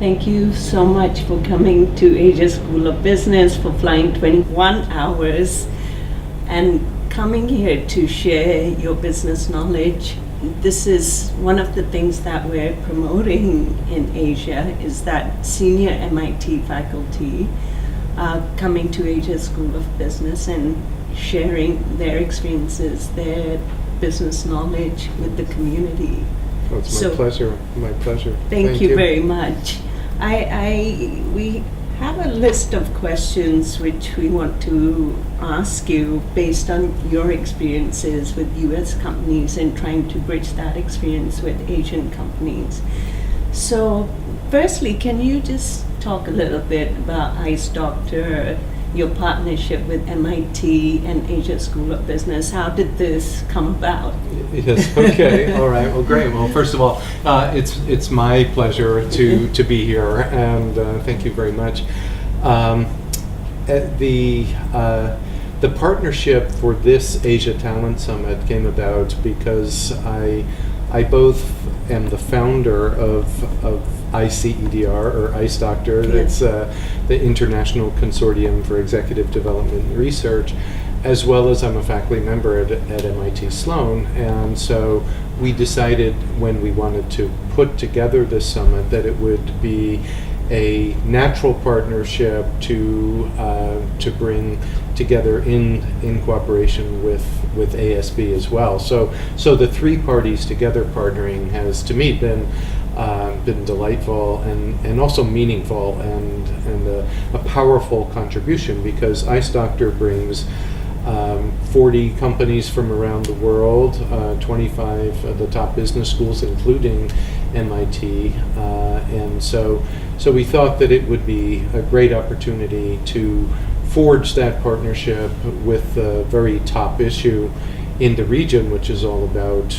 Thank you so much for coming to Asia School of Business, for flying 21 hours and coming here to share your business knowledge. This is one of the things that we're promoting in Asia, is that senior MIT faculty coming to Asia School of Business and sharing their experiences, their business knowledge with the community. Oh, it's my pleasure. My pleasure. Thank you very much. We have a list of questions which we want to ask you based on your experiences with US companies and trying to bridge that experience with Asian companies. So firstly, can you just talk a little bit about ICEDR, your partnership with MIT and Asia School of Business? How did this come about? Yes, okay, all right, well, great. Well, first of all, it's my pleasure to be here, and thank you very much. The partnership for this Asia Talent Summit came about because I both am the founder of ICEDR, or ICEDR, that's the International Consortium for Executive Development and Research, as well as I'm a faculty member at MIT Sloan. And so we decided when we wanted to put together this summit that it would be a natural partnership to bring together in cooperation with ASB as well. So the three parties together partnering has, to me, been delightful and also meaningful and a powerful contribution, because ICEDR brings 40 companies from around the world, 25 of the top business schools, including MIT, and so we thought that it would be a great opportunity to forge that partnership with the very top issue in the region, which is all about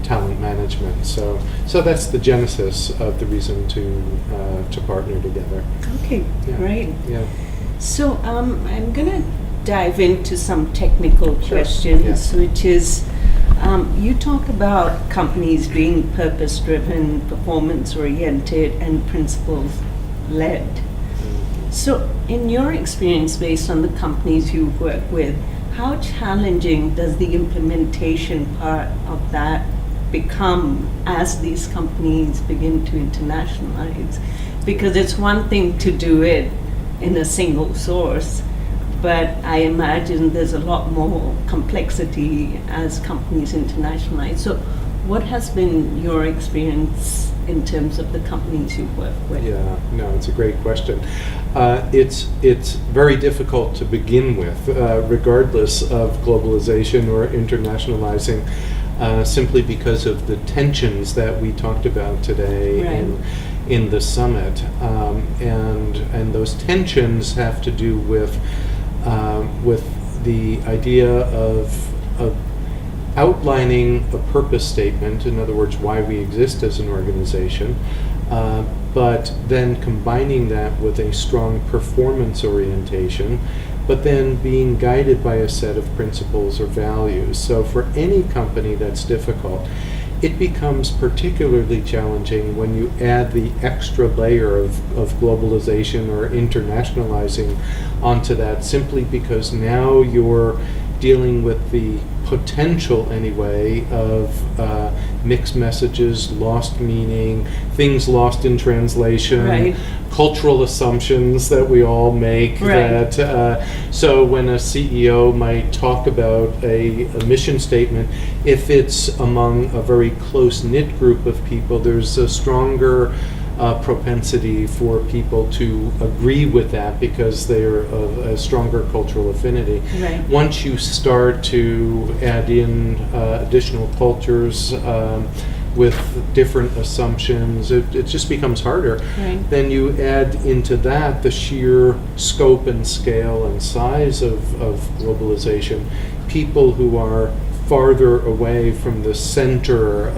talent management. So that's the genesis of the reason to partner together. Okay, great. Yeah. So I'm gonna dive into some technical questions, which is, you talk about companies being purpose-driven, performance-oriented, and principles-led. So in your experience, based on the companies you work with, how challenging does the implementation part of that become as these companies begin to internationalize? Because it's one thing to do it in a single source, but I imagine there's a lot more complexity as companies internationalize. So what has been your experience in terms of the companies you work with? Yeah, no, it's a great question. It's very difficult to begin with, regardless of globalization or internationalizing, simply because of the tensions that we talked about today in the summit. And those tensions have to do with the idea of outlining a purpose statement, in other words, why we exist as an organization, but then combining that with a strong performance orientation, but then being guided by a set of principles or values. So for any company, that's difficult. It becomes particularly challenging when you add the extra layer of globalization or internationalizing onto that, simply because now you're dealing with the potential, anyway, of mixed messages, lost meaning, things lost in translation, cultural assumptions that we all make. So when a CEO might talk about a mission statement, if it's among a very close-knit group of people, there's a stronger propensity for people to agree with that because they're of a stronger cultural affinity. Once you start to add in additional cultures with different assumptions, it just becomes harder. Then you add into that the sheer scope and scale and size of globalization. People who are farther away from the center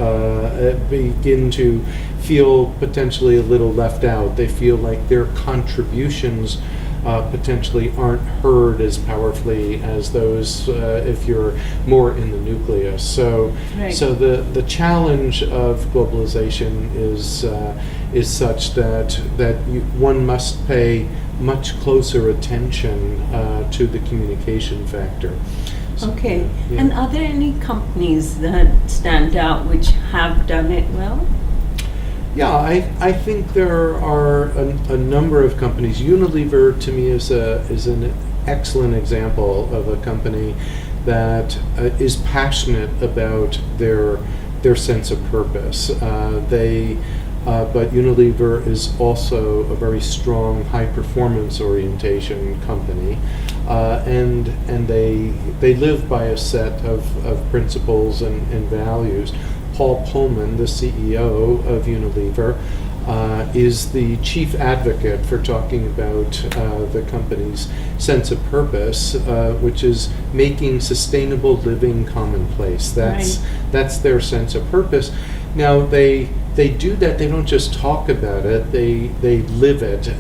begin to feel potentially a little left out. They feel like their contributions potentially aren't heard as powerfully as those if you're more in the nucleus. So, Right. so the challenge of globalization is such that one must pay much closer attention to the communication factor. So, Okay. yeah. And are there any companies that stand out which have done it well? Yeah, I think there are a number of companies. Unilever, to me, is an excellent example of a company that is passionate about their sense of purpose. But Unilever is also a very strong high performance orientation company, and they live by a set of principles and values. Paul Pullman, the CEO of Unilever, is the chief advocate for talking about the company's sense of purpose, which is making sustainable living commonplace. That's their sense of purpose. Now they do that. They don't just talk about it. They live it.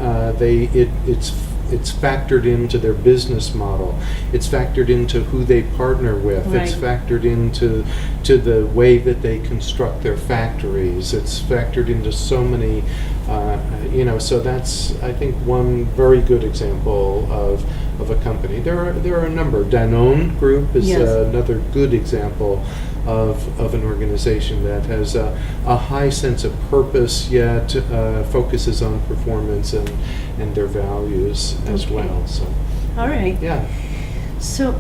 It's factored into their business model. It's factored into who they partner with. Right. It's factored into the way that they construct their factories. It's factored into so many, So that's, I think, one very good example of a company. There are a number. Danone Group is Yes. Another good example of an organization that has a high sense of purpose, yet focuses on performance and their values as Okay. well. So, All right. yeah. So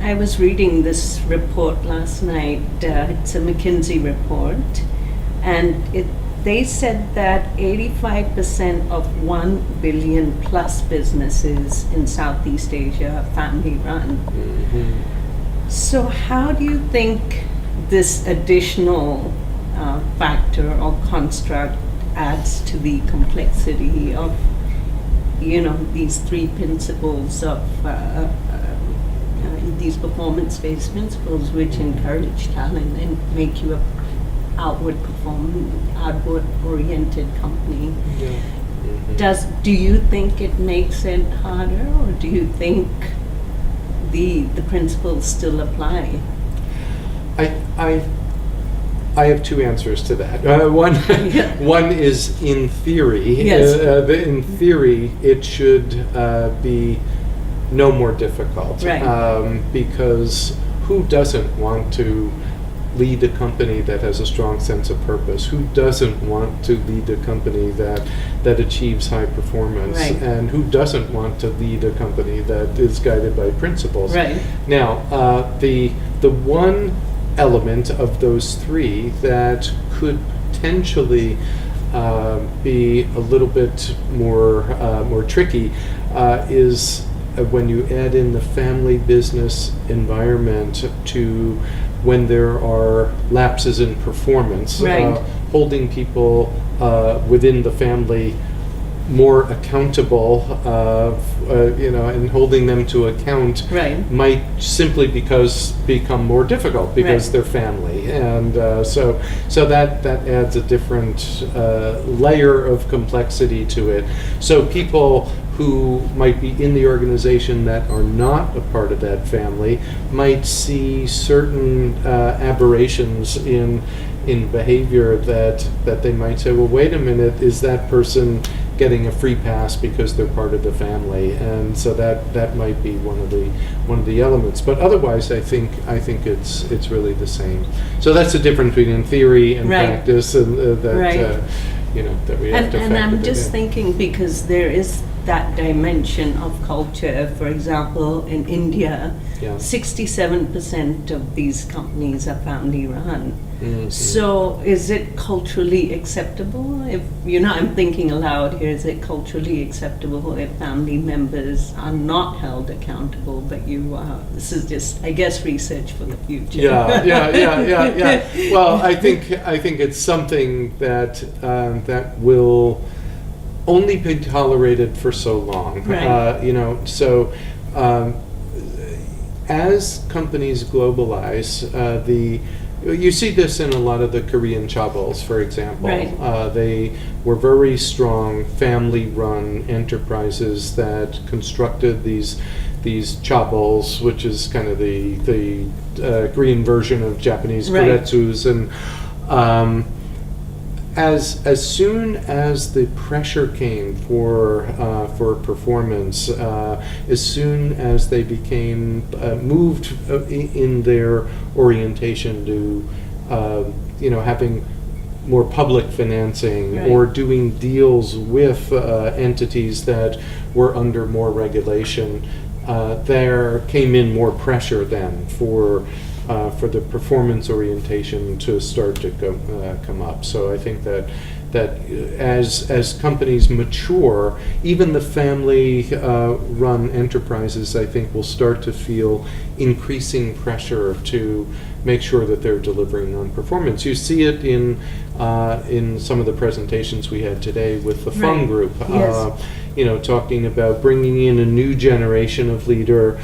I was reading this report last night. It's a McKinsey report, and they said that 85% of 1 billion plus businesses in Southeast Asia are family run. Mhm. So how do you think this additional factor or construct adds to the complexity of, these three principles of these performance-based principles which encourage talent and make you a outward-oriented company? Yeah. Mhm. Do you think it makes it harder, or do you think the principles still apply? I have two answers to that. One is in theory. Yes. In theory, it should be no more difficult. Right. Because who doesn't want to lead a company that has a strong sense of purpose? Who doesn't want to lead a company that achieves high performance? Right. And who doesn't want to lead a company that is guided by principles? Right. Now, the one element of those three that could potentially be a little bit more tricky is when you add in the family business environment to when there are lapses in performance. Right. Holding people within the family more accountable, and holding them to account Right. might simply become more difficult because Right. they're family, and so that adds a different layer of complexity to it. So people who might be in the organization that are not a part of that family might see certain aberrations in behavior that they might say, well, wait a minute, is that person getting a free pass because they're part of the family? And so that might be one of the elements. But otherwise, I think it's really the same. So that's the difference between theory and Right. practice, and that Right. that we have to And factor I'm that just in. thinking, because there is that dimension of culture. For example, in India, Yeah. 67% of these companies are family run. Mhm. So is it culturally acceptable? If I'm thinking aloud here, is it culturally acceptable if family members are not held accountable, but you are? This is just, I guess, research for the future. Yeah. Well, I think it's something that will only be tolerated for so long. Right. So as companies globalize, You see this in a lot of the Korean chaebols, for example. Right. They were very strong family-run enterprises that constructed these chaebols, which is kind of the Korean version of Japanese Right. kuretsus, and as soon as the pressure came for performance, as soon as they became moved in their orientation to having more public financing, Right. or doing deals with entities that were under more regulation, there came in more pressure then for the performance orientation to start to come up. So I think that as companies mature, even the family-run enterprises, I think, will start to feel increasing pressure to make sure that they're delivering on performance. You see it in some of the presentations we had today with the Fung Right. Group. Yes. Talking about bringing in a new generation of leader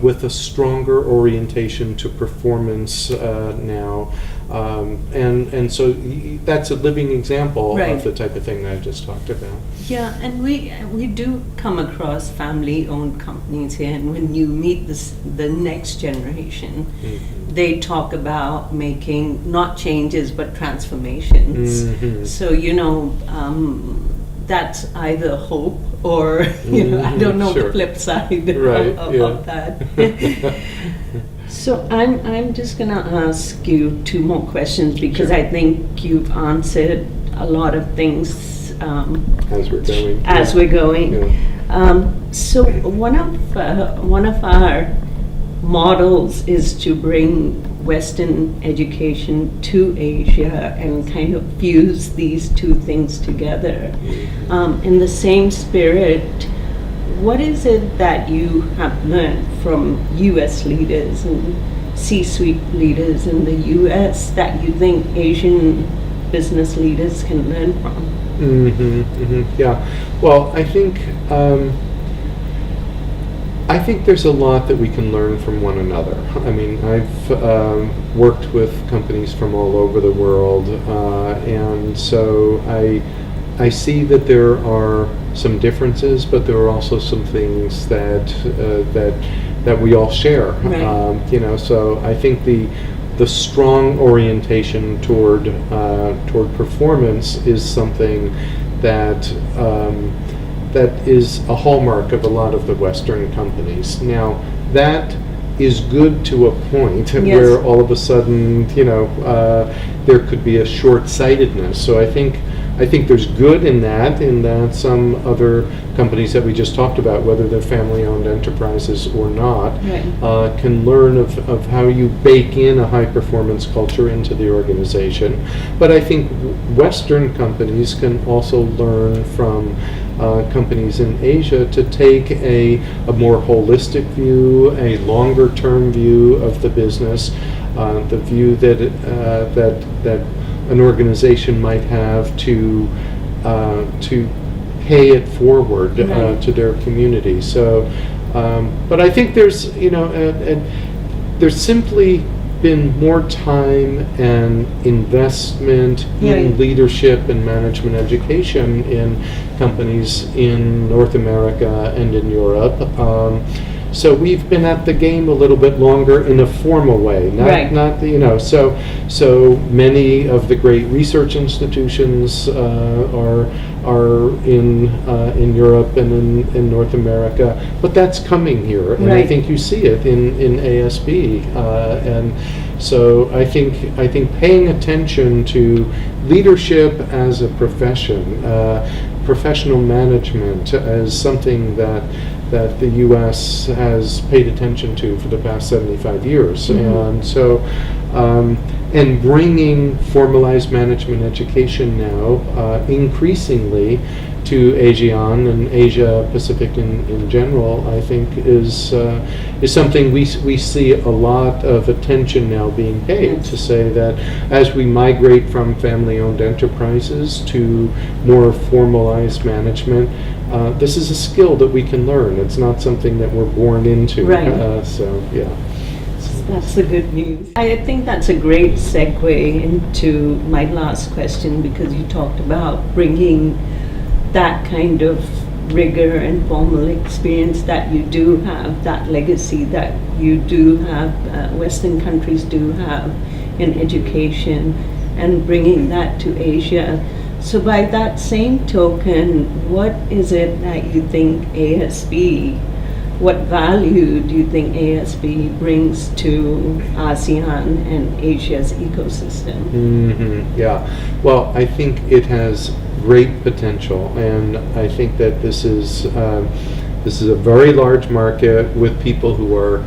with a stronger orientation to performance now. And so that's a living example Right. of the type of thing that I just talked about. Yeah, and we do come across family-owned companies here, and when you meet the next generation, Mhm. they talk about making not changes but transformations. Mhm. So that's either hope or I don't know Sure. the flip side Right, of yeah. that. So I'm just gonna ask you two more questions because Sure. I think you've answered a lot of things As we're going. as we're going. Yeah. So one of our models is to bring Western education to Asia and kind of fuse these two things together. In the same spirit, what is it that you have learned from US leaders and C-suite leaders in the US that you think Asian business leaders can learn from? Yeah. Well, I think there's a lot that we can learn from one another. I mean, I've worked with companies from all over the world, and so I see that there are some differences, but there are also some things that we all share. Right. So I think the strong orientation toward performance is something that is a hallmark of a lot of the Western companies. Now, that is good to a point Yes. where all of a sudden, there could be a short-sightedness. So I think there's good in that some other companies that we just talked about, whether they're family-owned enterprises or not, Right. can learn of how you bake in a high-performance culture into the organization. But I think Western companies can also learn from companies in Asia to take a more holistic view, a longer-term view of the business, the view that an organization might have to pay it forward Right. to their community. So, but I think there's there's simply been more time and investment in Right. leadership and management education in companies in North America and in Europe. So we've been at the game a little bit longer in a formal way, Right. not so many of the great research institutions are in Europe and in North America, but that's coming here, and I Right. think you see it in ASB, and so I think paying attention to leadership as a profession, professional management as something that the U.S. has paid attention to for the past 75 years. Mhm. And so, and bringing formalized management education now increasingly to ASEAN and Asia Pacific in general, I think is something we see a lot of attention now being paid, Yes. to say that as we migrate from family-owned enterprises to more formalized management, this is a skill that we can learn. It's not something that we're born into. Right. So, yeah. That's the good news. I think that's a great segue into my last question, because you talked about bringing that kind of rigor and formal experience that you do have, that legacy that you do have, Western countries do have in education, and bringing that to Asia. So by that same token, what is it that you think ASB, what value do you think ASB brings to ASEAN and Asia's ecosystem? Yeah, well, I think it has great potential, and I think that this is a very large market with people who are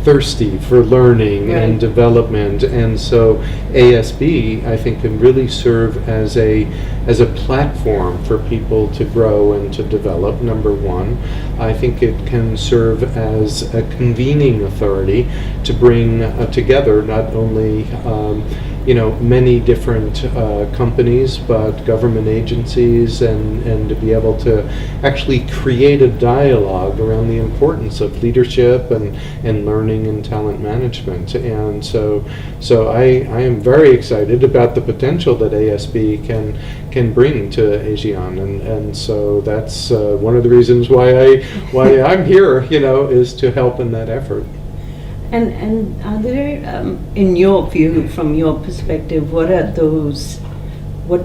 thirsty for learning and development, and so ASB, I think, can really serve as a platform for people to grow and to develop. Number one, I think it can serve as a convening authority to bring together not only many different companies, but government agencies, and to be able to actually create a dialogue around the importance of leadership and learning and talent management. And so I am very excited about the potential that ASB can bring to ASEAN, and so that's one of the reasons why I'm here, is to help in that effort. And are there, in your view, from your perspective, what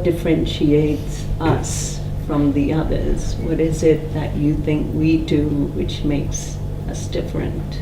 differentiates us from the others? What is it that you think we do which makes us different?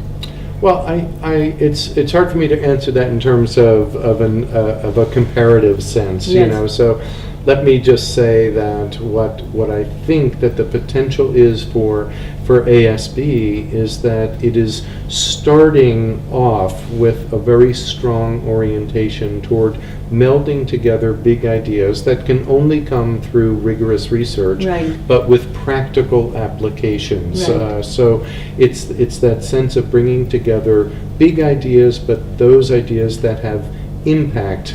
Well, it's hard for me to answer that in terms of a comparative sense, So let me just say that what I think that the potential is for ASB is that it is starting off with a very strong orientation toward melding together big ideas that can only come through rigorous research, but with practical applications. So it's that sense of bringing together big ideas, but those ideas that have impact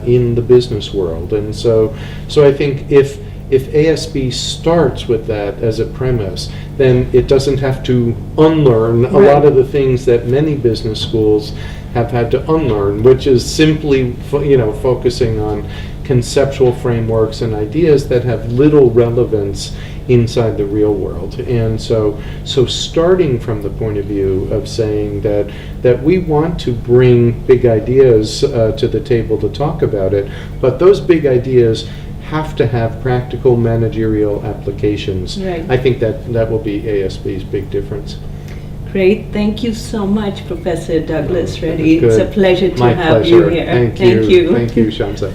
in the business world. And so I think if ASB starts with that as a premise, then it doesn't have to unlearn a lot of the things that many business schools have had to unlearn, which is simply focusing on conceptual frameworks and ideas that have little relevance inside the real world. And so starting from the point of view of saying that we want to bring big ideas to the table to talk about it, but those big ideas have to have practical managerial applications. I think that will be ASB's big difference. Great. Thank you so much, Professor Douglas Reddy. Good. It's a pleasure to My have pleasure. you here. Thank you. Thank you, Shamsa.